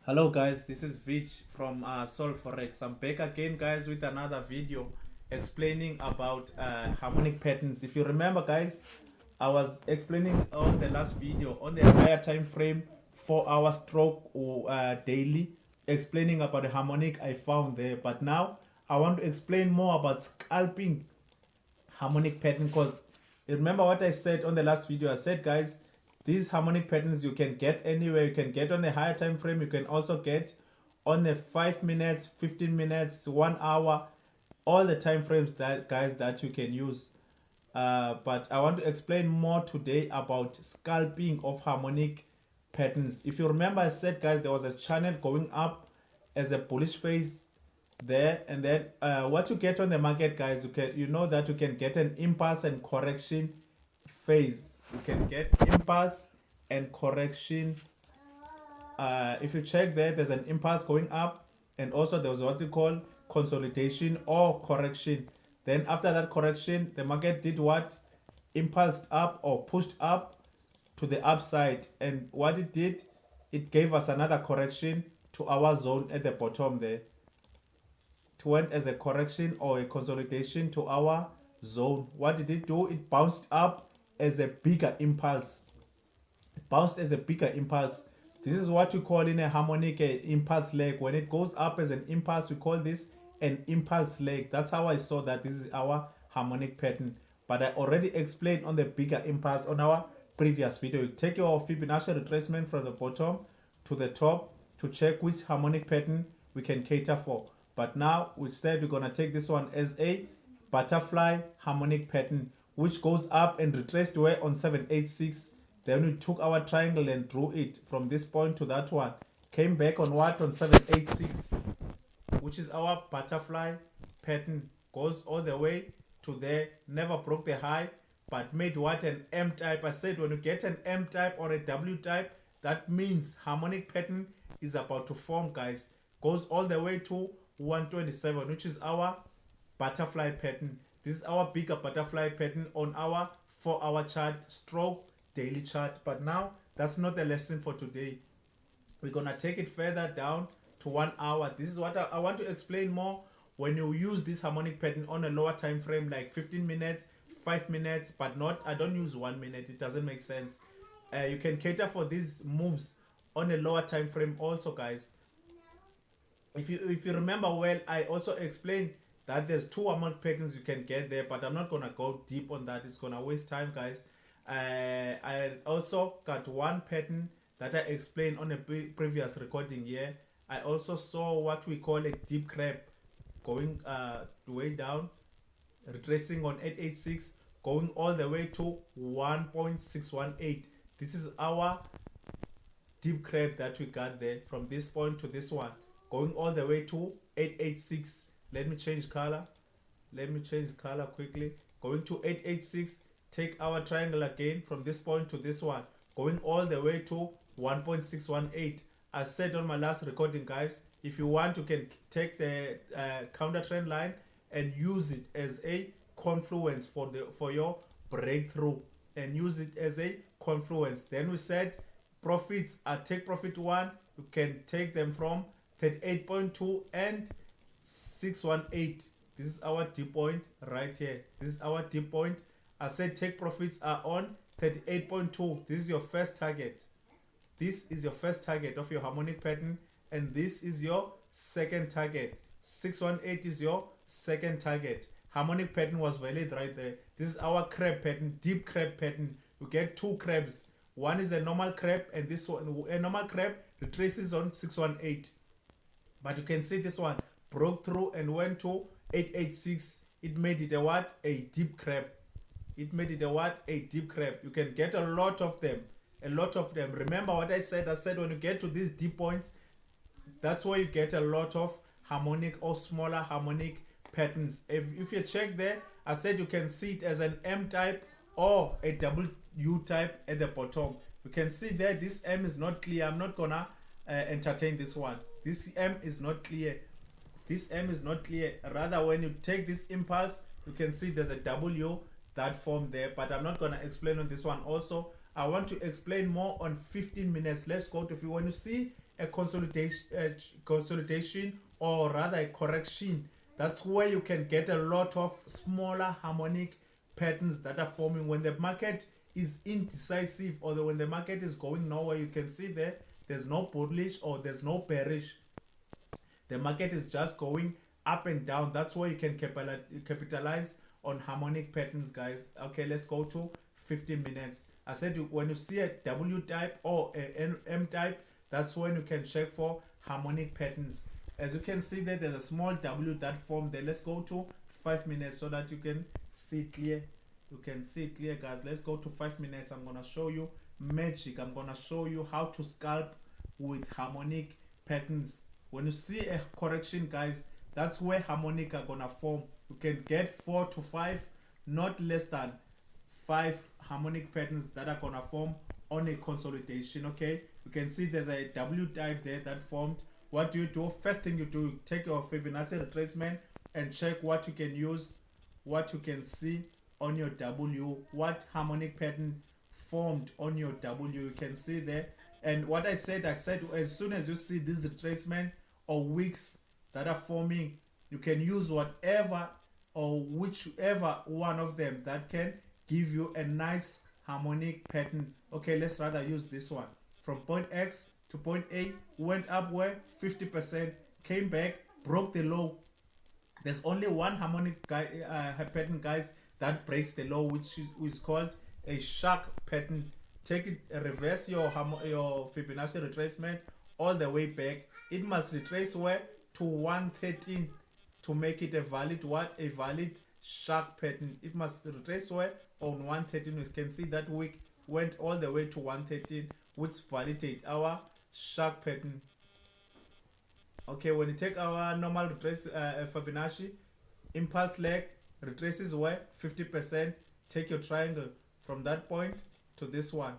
Hello guys, this is Vich from Sol Forex. I'm back again guys with another video explaining about harmonic patterns. If you remember guys, I was explaining on the last video on the higher time frame 4 hour stroke or daily, explaining about the harmonic I found there. But now I want to explain more about scalping harmonic pattern, because remember what I said on the last video. I said guys, these harmonic patterns you can get anywhere. You can get on a higher time frame, you can also get on a 5 minutes, 15 minutes, 1 hour, all the time frames that guys that you can use. But I want to explain more today about scalping of harmonic patterns. If you remember, I said guys, there was a channel going up as a bullish phase there, and then what you get on the market guys, you know that you can get an impulse and correction phase. You can get impulse and correction. If you check there, there's an impulse going up, and also there was what you call consolidation or correction. Then after that correction, the market did what? Impulsed up or pushed up to the upside, and what it did, it gave us another correction to our zone at the bottom there. It went as a correction or a consolidation to our zone. What did it do? It bounced up as a bigger impulse. It bounced as a bigger impulse. This is what we call in a harmonic impulse leg. When it goes up as an impulse, we call this an impulse leg. That's how I saw that this is our harmonic pattern. But I already explained on the bigger impulse on our previous video. You take your Fibonacci retracement from the bottom to the top to check which harmonic pattern we can cater for. But now we said we're gonna take this one as a butterfly harmonic pattern, which goes up and retraced way on 786. Then we took our triangle and drew it from this point to that one. Came back on what? On 786, which is our butterfly pattern. Goes all the way to there. Never broke the high, but made what? An M type. I said when you get an M type or a W type, that means harmonic pattern is about to form guys. Goes all the way to 127, which is our butterfly pattern. This is our bigger butterfly pattern on our 4 hour chart stroke daily chart. But now that's not the lesson for today. We're gonna take it further down to 1 hour. This is what I want to explain more. When you use this harmonic pattern on a lower time frame like 15 minutes, 5 minutes, but not, I don't use 1 minute, it doesn't make sense. You can cater for these moves on a lower time frame also guys. If you remember well, I also explained that there's two harmonic patterns you can get there, but I'm not gonna go deep on that. It's gonna waste time guys. I also got one pattern that I explained on a previous recording here. I also saw what we call a deep crab going way down, retracing on 886, going all the way to 1.618. This is our deep crab that we got there from this point to this one, going all the way to 886. Let me change color. Let me change color quickly. Going to 886. Take our triangle again from this point to this one, going all the way to 1.618. I said on my last recording guys, if you want you can take the counter trend line and use it as a confluence for your breakthrough, and use it as a confluence. Then we said profits are take profit 1, you can take them from 38.2 and 618. This is our deep point right here. This is our deep point. I said take profits are on 38.2. This is your first target. This is your first target of your harmonic pattern, and this is your second target. 618 is your second target. Harmonic pattern was valid right there. This is our crab pattern, deep crab pattern. You get two crabs. One is a normal crab, and this one, a normal crab, retraces on 618. But you can see this one broke through and went to 886. It made it a what? A deep crab. It made it a what? A deep crab. You can get a lot of them. A lot of them. Remember what I said? I said when you get to these deep points, that's where you get a lot of harmonic or smaller harmonic patterns. If you check there, I said you can see it as an M type or a W type at the bottom. You can see there this M is not clear. I'm not gonna entertain this one. This M is not clear. This M is not clear. Rather, when you take this impulse, you can see there's a W that formed there, but I'm not gonna explain on this one. Also, I want to explain more on 15 minutes. Let's go to, when you see a consolidation or rather a correction, that's where you can get a lot of smaller harmonic patterns that are forming when the market is indecisive, or when the market is going nowhere. You can see there's no bullish or there's no bearish. The market is just going up and down. That's where you can capitalize on harmonic patterns, guys. Okay, let's go to 15 minutes. I said when you see a W type or an M type, that's when you can check for harmonic patterns. As you can see there, there's a small W that formed there. Let's go to 5 minutes so that you can see clear. You can see clear, guys. Let's go to 5 minutes. I'm gonna show you magic. I'm gonna show you how to scalp with harmonic patterns. When you see a correction, guys, that's where harmonic are gonna form. You can get 4 to 5, not less than 5 harmonic patterns that are gonna form on a consolidation. Okay, you can see there's a W type there that formed. What do you do? First thing you do, you take your Fibonacci retracement and check what you can use, what you can see on your W, what harmonic pattern formed on your W. You can see there. And what I said as soon as you see this retracement or wicks that are forming, you can use whatever or whichever one of them that can give you a nice harmonic pattern. Okay, let's rather use this one. From point X to point A, went up where 50%, came back, broke the low. There's only one harmonic pattern, guys, that breaks the low, which is called a shark pattern. Take it, reverse your Fibonacci retracement all the way back. It must retrace where to 113 to make it a valid a valid shark pattern. It must retrace where on 113. You can see that wick went all the way to 113, which validate our shark pattern. Okay, when you take our normal retrace Fibonacci impulse leg, retraces where 50%. Take your triangle from that point to this one,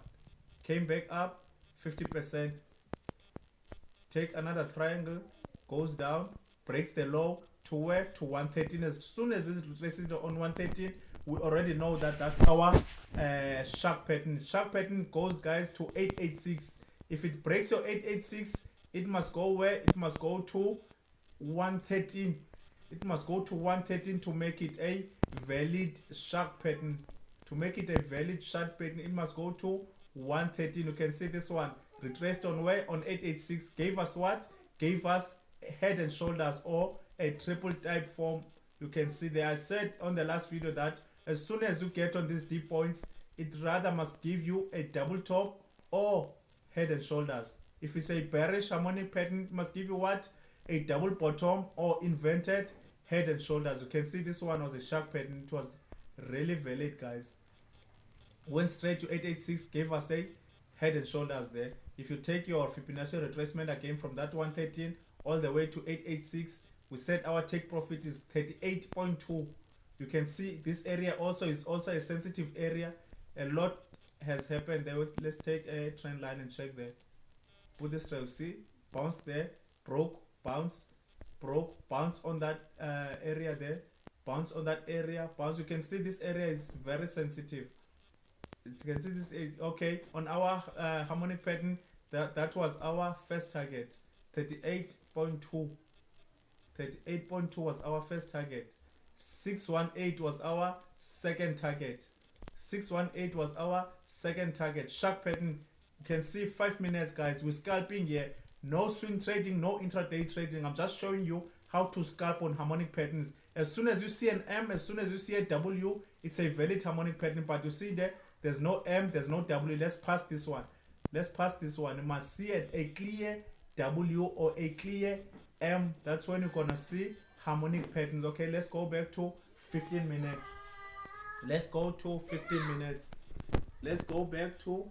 came back up 50%. Take another triangle, goes down, breaks the low to where to 113. As soon as this retraces on 113, we already know that that's our shark pattern. Shark pattern goes, guys, to 886. If it breaks your 886, it must go where? It must go to 113. It must go to 113 to make it a valid shark pattern. To make it a valid shark pattern, it must go to 113. You can see this one retraced on where? On 886. Gave us what? Gave us head and shoulders or a triple type form. You can see there. I said on the last video that as soon as you get on these deep points, it rather must give you a double top or head and shoulders. If it's a bearish harmonic pattern, it must give you what? A double bottom or inverted head and shoulders. You can see this one was a shark pattern. It was really valid, guys. Went straight to 886, gave us a head and shoulders there. If you take your Fibonacci retracement again from that 113 all the way to 886, we said our take profit is 38.2. You can see this area also is also a sensitive area. A lot has happened there. Let's take a trend line and check there. Put this trail, see, bounce there, broke, bounce, broke, bounce on that area there, bounce on that area, bounce. You can see this area is very sensitive. You can see this. Okay, on our harmonic pattern, that was our first target. 38.2 was our first target. 618 was our second target. 618 was our second target. Shark pattern. You can see 5 minutes, guys. We're scalping here. No swing trading, no intraday trading. I'm just showing you how to scalp on harmonic patterns. As soon as you see an M, as soon as you see a W, it's a valid harmonic pattern. But you see there, there's no M, there's no W. Let's pass this one. Let's pass this one. You must see a clear W or a clear M. That's when you're gonna see harmonic patterns. Okay, let's go back to 15 minutes. Let's go to 15 minutes. Let's go back to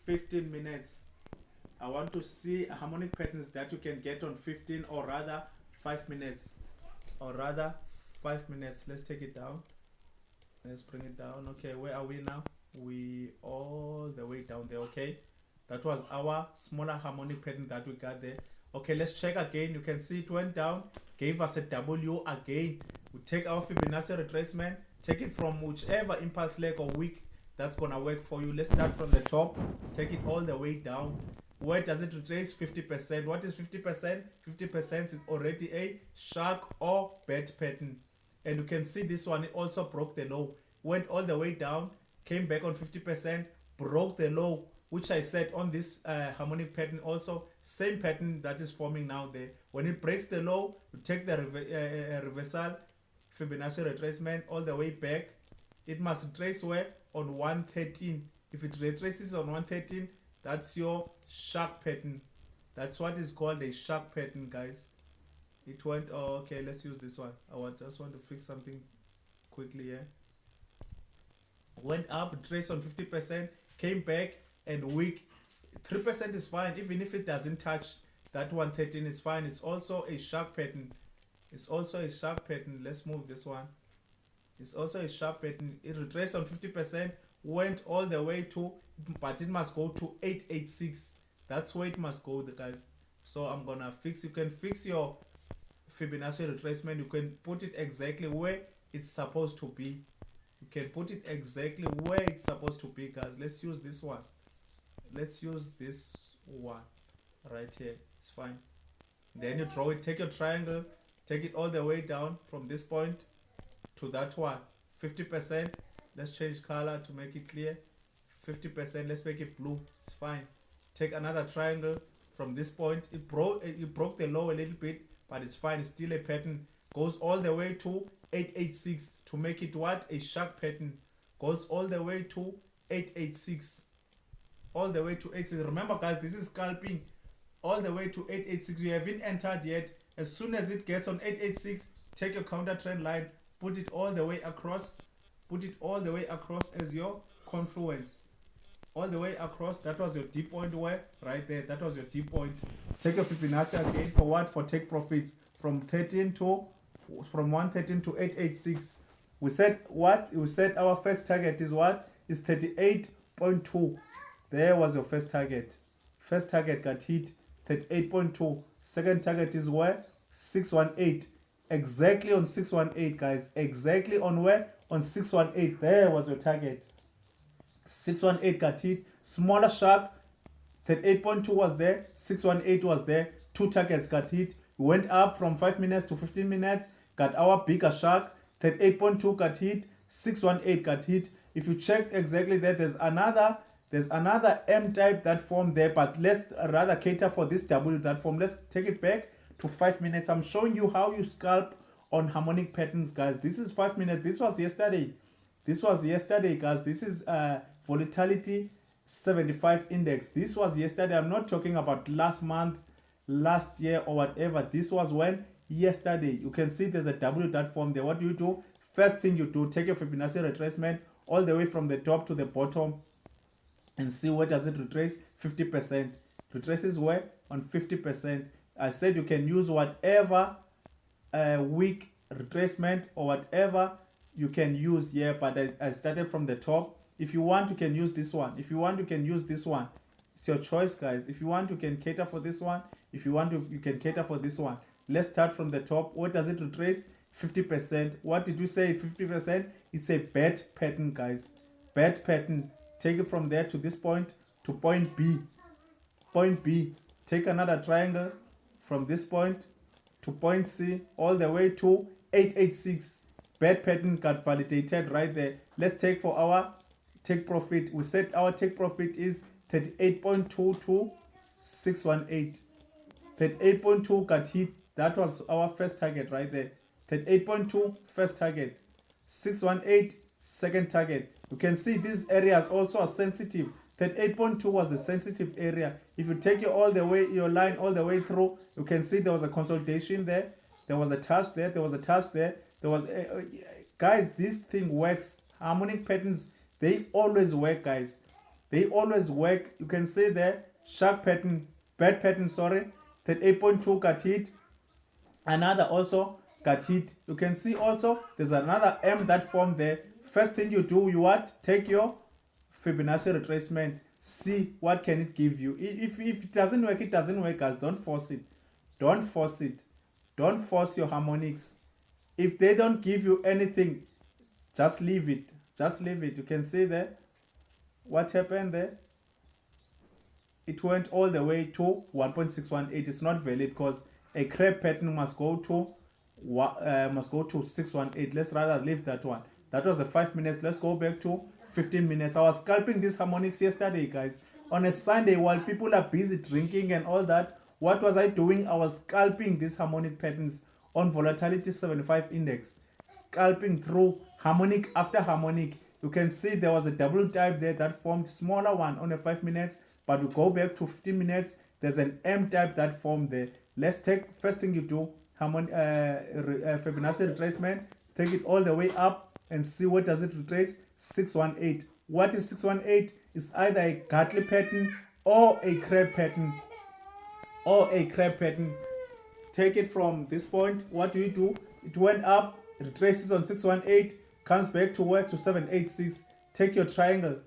15 minutes. I want to see harmonic patterns that you can get on 15 or rather 5 minutes. Or rather 5 minutes. Let's take it down. Let's bring it down. Okay, where are we now? We all the way down there. Okay, that was our smaller harmonic pattern that we got there. Okay, let's check again. You can see it went down, gave us a W again. We take our Fibonacci retracement, take it from whichever impulse leg or wick that's gonna work for you. Let's start from the top, take it all the way down. Where does it retrace? 50%. What is 50%? 50% is already a shark or bet pattern. And you can see this one, it also broke the low. Went all the way down, came back on 50%, broke the low, which I said on this harmonic pattern also. Same pattern that is forming now there. When it breaks the low, you take the reversal, Fibonacci retracement all the way back. It must retrace where? On 113. If it retraces on 113, that's your shark pattern. That's what is called a shark pattern, guys. It went, oh, okay, let's use this one. Just want to fix something quickly here. Went up, trace on 50%, came back, and weak. 3% is fine, even if it doesn't touch that 113, it's fine. It's also a shark pattern. It's also a shark pattern. Let's move this one. It's also a sharp pattern. It retraced on 50%, went all the way to, but it must go to 886. That's where it must go, guys. So I'm gonna fix. You can fix your Fibonacci retracement. You can put it exactly where it's supposed to be. You can put it exactly where it's supposed to be, guys. Let's use this one. Let's use this one right here. It's fine. Then you draw it. Take your triangle. Take it all the way down from this point to that one. 50%. Let's change color to make it clear. 50%. Let's make it blue. It's fine. Take another triangle from this point. It broke the low a little bit, but it's fine. It's still a pattern. Goes all the way to 886 to make it what? A shark pattern. Goes all the way to 886. All the way to 886. Remember, guys, this is scalping. All the way to 886. You haven't entered yet. As soon as it gets on 886, take your counter trend line, put it all the way across. Put it all the way across as your confluence. All the way across. That was your D point where? Right there. That was your D point. Take your Fibonacci again for what? For take profits from 113 to 886. We said what? We said our first target is what? Is 38.2. There was your first target. First target got hit 38.2. Second target is where? 618. Exactly on 618, guys. Exactly on where? On 618. There was your target. 618 got hit. Smaller shark. 38.2 was there. 618 was there. Two targets got hit. We went up from 5 minutes to 15 minutes. Got our bigger shark. 38.2 got hit. 618 got hit. If you check exactly there, there's another M type that formed there, but let's rather cater for this W that formed. Let's take it back to 5 minutes. I'm showing you how you scalp on harmonic patterns, guys. This is 5 minutes. This was yesterday. Guys. This is volatility 75 index. This was yesterday. I'm not talking about last month, last year, or whatever. This was when? Yesterday. You can see there's a W that formed there. What do? First thing you do, take your Fibonacci retracement all the way from the top to the bottom and see where does it retrace. 50%. Retraces where? On 50%. I said you can use whatever weak retracement or whatever you can use here, but I started from the top. If you want, you can use this one. If you want, you can use this one. It's your choice, guys. If you want, you can cater for this one. If you want to, you can cater for this one. Let's start from the top. What does it retrace? 50%. What did we say? 50%? It's a bet pattern, guys. Bet pattern. Take it from there to this point to point B. Point B. Take another triangle from this point to point C all the way to 886. Bet pattern got validated right there. Let's take for our take profit. We said our take profit is 38.2 to 618. 38.2 got hit. That was our first target right there. 38.2 first target. 618 second target. You can see these areas also are sensitive. 38.2 was a sensitive area. If you take your line all the way through, you can see there was a consolidation there. There was a touch there. There was a touch there. There was guys, this thing works. Harmonic patterns, they always work, guys. They always work. You can see there, sharp pattern, bad pattern, sorry. 38.2 got hit. Another also got hit. You can see also there's another M that formed there. First thing you do, you what? Take your Fibonacci retracement. See what can it give you. If it doesn't work, it doesn't work, guys. Don't force it. Don't force it. Don't force your harmonics. If they don't give you anything, just leave it. Just leave it. You can see there what happened there. it went all the way to 1.618. It's not valid because a crab pattern must go to 618. Let's rather leave that one. That was the 5 minutes. Let's go back to 15 minutes. I was scalping these harmonics yesterday, guys. On a Sunday, while people are busy drinking and all that, what was I doing? I was scalping these harmonic patterns on volatility 75 index, scalping through harmonic after harmonic. You can see there was a double type there that formed smaller one on a 5 minutes, but we go back to 15 minutes. There's an M type that formed there. Let's take, first thing you do, Fibonacci retracement, take it all the way up and see what does it retrace. 618. What is 618? It's either a Gartley pattern or a crab pattern. Take it from this point. What do? It went up, retraces on 618, comes back to where? To 786. Take your triangle,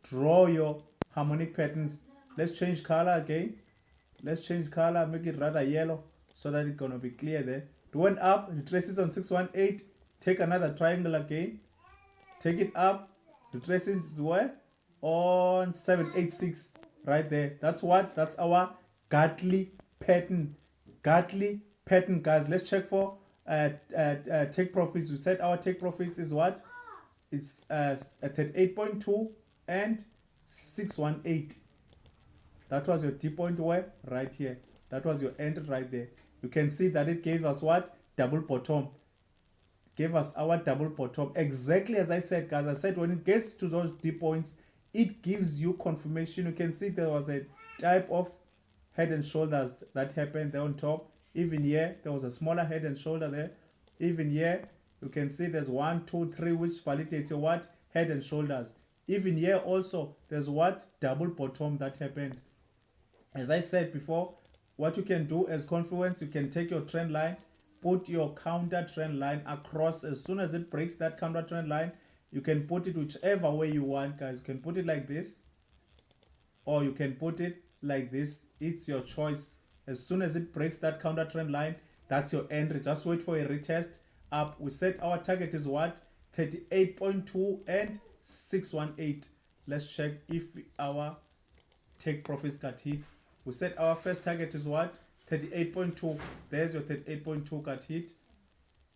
draw your harmonic patterns. Let's change color again. Let's change color, make it rather yellow so that it's gonna be clear there. It went up, retraces on 618, take another triangle again, take it up, retraces where? On 786, right there. That's what? That's our Gartley pattern. Gartley pattern, guys. Let's check for take profits. We said our take profits is what? It's at 38.2 and 618. That was your D point where? Right here. That was your entry right there. You can see that it gave us what? Double bottom. Gave us our double bottom. Exactly as I said, guys. I said when it gets to those D points, it gives you confirmation. You can see there was a type of head and shoulders that happened there on top. Even here, there was a smaller head and shoulder there. Even here, you can see there's 1, 2, 3, which validates your what? Head and shoulders. Even here also, there's what? Double bottom that happened. As I said before, what you can do as confluence, you can take your trend line, put your counter trend line across. As soon as it breaks that counter trend line, you can put it whichever way you want, guys. You can put it like this, or you can put it like this. It's your choice. As soon as it breaks that counter trend line, that's your entry. Just wait for a retest up. We said our target is what? 38.2 and 618. Let's check if our take profits got hit. We said our first target is what? 38.2. There's your 38.2 got hit.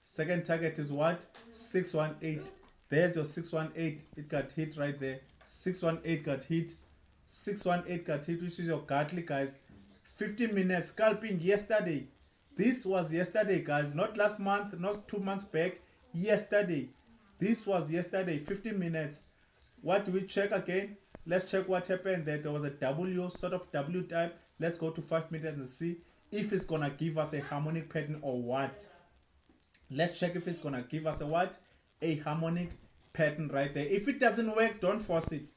Second target is what? 618. There's your 618. It got hit right there. 618 got hit. 618 got hit, which is your Gartley, guys. 15 minutes scalping yesterday. This was yesterday, guys. Not last month, not 2 months back. Yesterday. This was yesterday. 15 minutes. What do we check again? Let's check what happened there. There was a W, sort of W type. Let's go to 5 minutes and see if it's gonna give us a harmonic pattern or what. Let's check if it's gonna give us a what? A harmonic pattern right there. If it doesn't work, don't force it.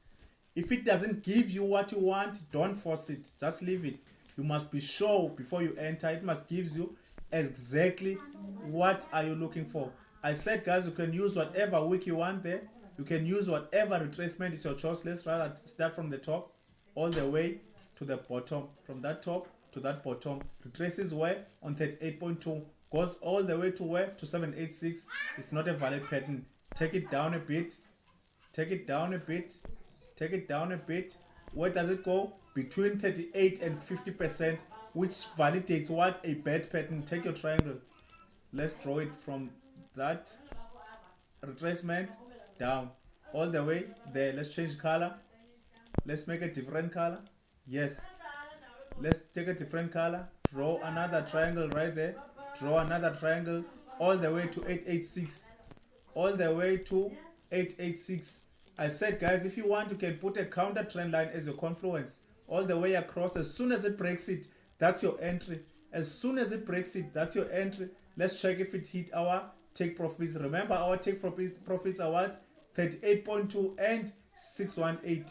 If it doesn't give you what you want, don't force it. Just leave it. You must be sure before you enter. It must give you exactly what are you looking for. I said, guys, you can use whatever wick you want there. You can use whatever retracement is your choice. Let's rather start from the top all the way to the bottom. From that top to that bottom. Retraces where? On 38.2. Goes all the way to where? To 786. It's not a valid pattern. Take it down a bit. Take it down a bit. Take it down a bit. Where does it go? Between 38 and 50%, which validates what? A bad pattern. Take your triangle. Let's draw it from that retracement down all the way there. Let's change color. Let's make a different color. Yes. Let's take a different color. Draw another triangle right there. Draw another triangle all the way to 886. All the way to 886. I said, guys, if you want, you can put a counter trend line as your confluence all the way across. As soon as it breaks it, that's your entry. As soon as it breaks it, that's your entry. Let's check if it hit our take profits. Remember, our take profits are what? 38.2 and 618.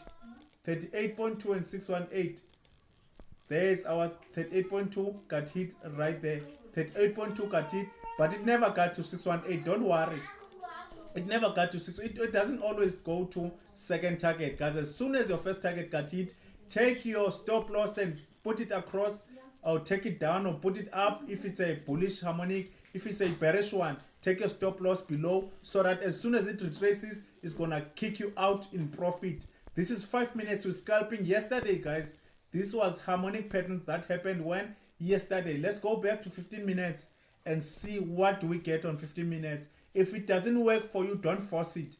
38.2 and 618. There's our 38.2 got hit right there. 38.2 got hit, but it never got to 618. Don't worry. It never got to 6. It doesn't always go to second target, guys. As soon as your first target got hit, take your stop loss and put it across, or take it down or put it up. If it's a bullish harmonic, if it's a bearish one, take your stop loss below, so that as soon as it retraces, it's gonna kick you out in profit. This is 5 minutes with scalping yesterday, guys. This was harmonic pattern that happened when? Yesterday. Let's go back to 15 minutes and see what we get on 15 minutes. If it doesn't work for you, don't force it.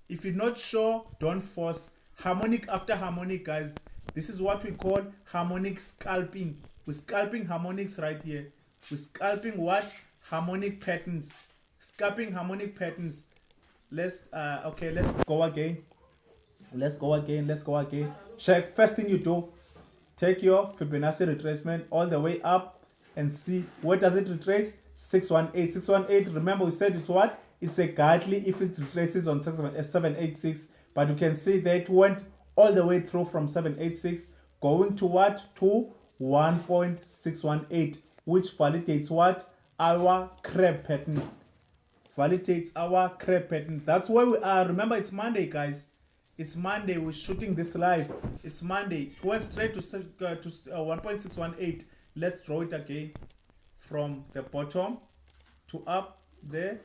If you're not sure, don't force. Harmonic after harmonic, guys. This is what we call harmonic scalping. We're scalping harmonics right here. We're scalping what? Harmonic patterns. Scalping harmonic patterns. Let's go again. Let's go again. Check. First thing you do, take your Fibonacci retracement all the way up and see where does it retrace. 618. 618. Remember we said it's what? It's a guidely if it retraces on 786, but you can see that it went all the way through from 786 going to what? To 1.618, which validates what? Our crab pattern. Validates our crab pattern. That's where we are. Remember, it's Monday, guys. It's Monday. We're shooting this live. It's Monday. It went straight to 1.618. Let's draw it again from the bottom to up there.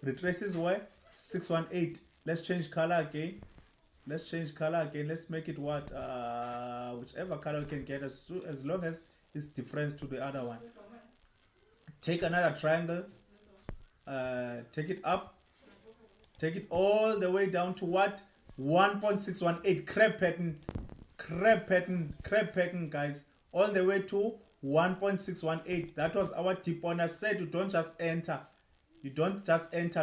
Retraces where? 618. Let's change color again. Let's make it what? Whichever color we can get, as long as it's different to the other one. Take another triangle. Take it up. Take it all the way down to what? 1.618. Crab pattern, guys. All the way to 1.618. That was our deep point. I said you don't just enter.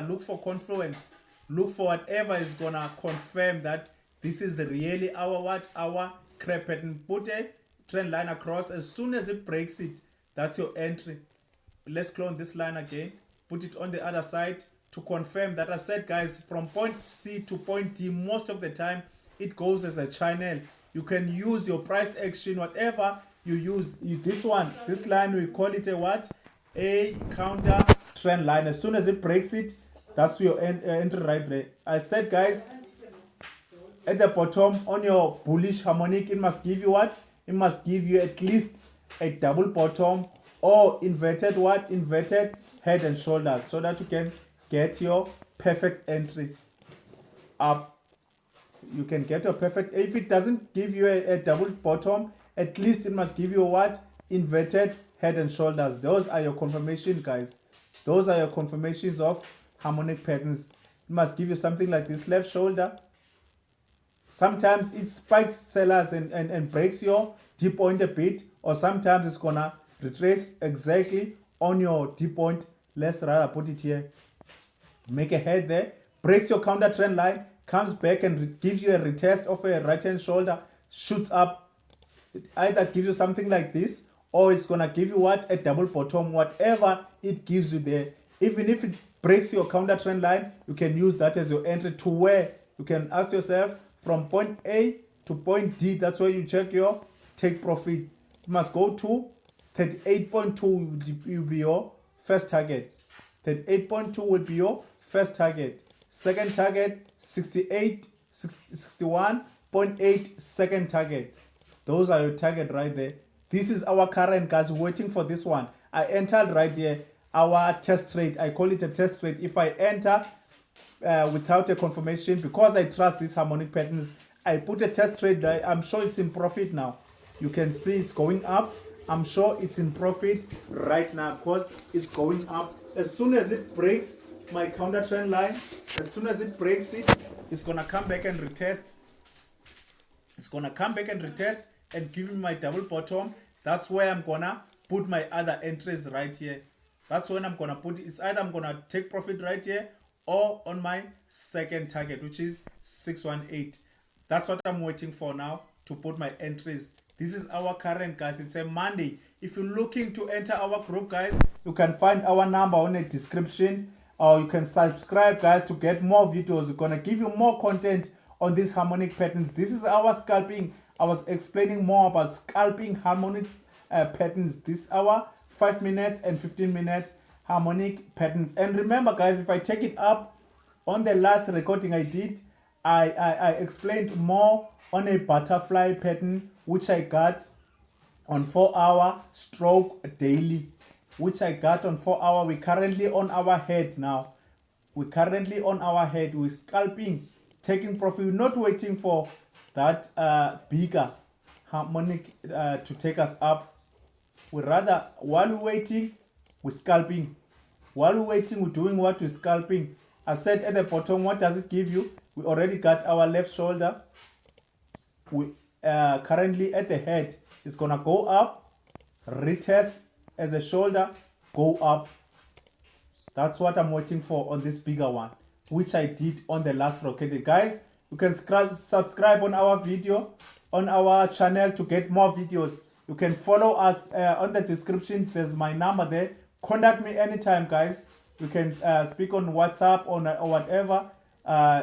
Look for confluence. Look for whatever is gonna confirm that this is really our what? Our crab pattern. Put a trend line across. As soon as it breaks it, that's your entry. Let's clone this line again. Put it on the other side to confirm that. I said, guys, from point C to point D, most of the time it goes as a channel. You can use your price action, whatever you use. This line, we call it a what? A counter trend line. As soon as it breaks it, that's your entry right there. I said, guys, at the bottom on your bullish harmonic, it must give you what? It must give you at least a double bottom or inverted what? Inverted head and shoulders, so that you can get your perfect entry up. You can get a perfect. If it doesn't give you a double bottom, at least it must give you what? Inverted head and shoulders. Those are your confirmation, guys. Those are your confirmations of harmonic patterns. It must give you something like this left shoulder. Sometimes it spikes sellers and breaks your deep point a bit, or sometimes it's gonna retrace exactly on your deep point. Let's rather put it here. Make a head there, breaks your counter trend line, comes back and gives you a retest of a right hand shoulder, shoots up. It either gives you something like this, or it's gonna give you what? A double bottom, whatever it gives you there. Even if it breaks your counter trend line, you can use that as your entry to where you can ask yourself from point A to point D. That's where you check your take profit. You must go to 38.2 will be your first target. 38.2 will be your first target. Second target, 61.8 second target. Those are your target right there. This is our current, guys, waiting for this one. I entered right here our test trade. I call it a test trade. If I enter without a confirmation, because I trust these harmonic patterns, I put a test trade there. I'm sure it's in profit now. You can see it's going up. I'm sure it's in profit right now because it's going up. As soon as it breaks my counter trend line, as soon as it breaks it, it's gonna come back and retest. It's gonna come back and retest and give me my double bottom. That's where I'm gonna put my other entries right here. That's when I'm gonna put it. It's either I'm gonna take profit right here or on my second target, which is 618. That's what I'm waiting for now to put my entries. This is our current, guys. It's a Monday. If you're looking to enter our group, guys, you can find our number on the description, or you can subscribe, guys, to get more videos. We're gonna give you more content on these harmonic patterns. This is our scalping. I was explaining more about scalping harmonic patterns. This is our 5 minutes and 15 minutes harmonic patterns. And remember, guys, if I take it up on the last recording I did, I explained more on a butterfly pattern, which I got on 4-hour stroke daily, which I got on 4-hour. We're currently on our head now. We're scalping, taking profit. We're not waiting for that bigger harmonic to take us up. We rather, while we're waiting, we're scalping. While we're waiting, we're doing what? We're scalping. I said at the bottom, what does it give you? We already got our left shoulder. We currently at the head. It's gonna go up, retest as a shoulder, go up. That's what I'm waiting for on this bigger one, which I did on the last rocket. Guys, you can subscribe on our video, on our channel to get more videos. You can follow us on the description. There's my number there. Contact me anytime, guys. You can speak on WhatsApp or whatever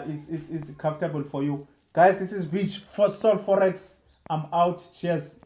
is comfortable for you. Guys, this is Vich for Sol Forex. I'm out. Cheers.